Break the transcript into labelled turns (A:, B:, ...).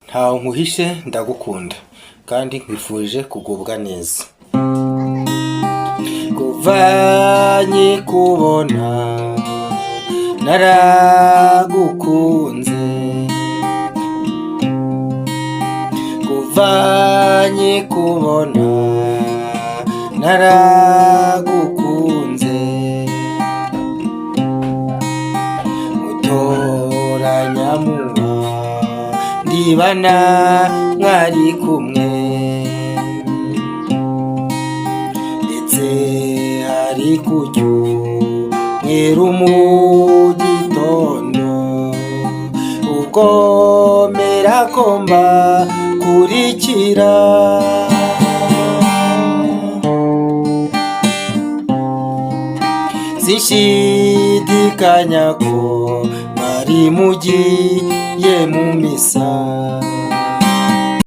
A: ntawe nkuhishe ndagukunda kandi nkwifurije kugubwa neza. Kuva nkikubona naragukunze, kuva nkikubona naragukunze, mutoranyamuba ndibana mwari kumwe, ndetse hari kucyo mwera mu gitondo, ugomera ko mbakurikira, sinshidikanya ko mwari mugiye mu misa.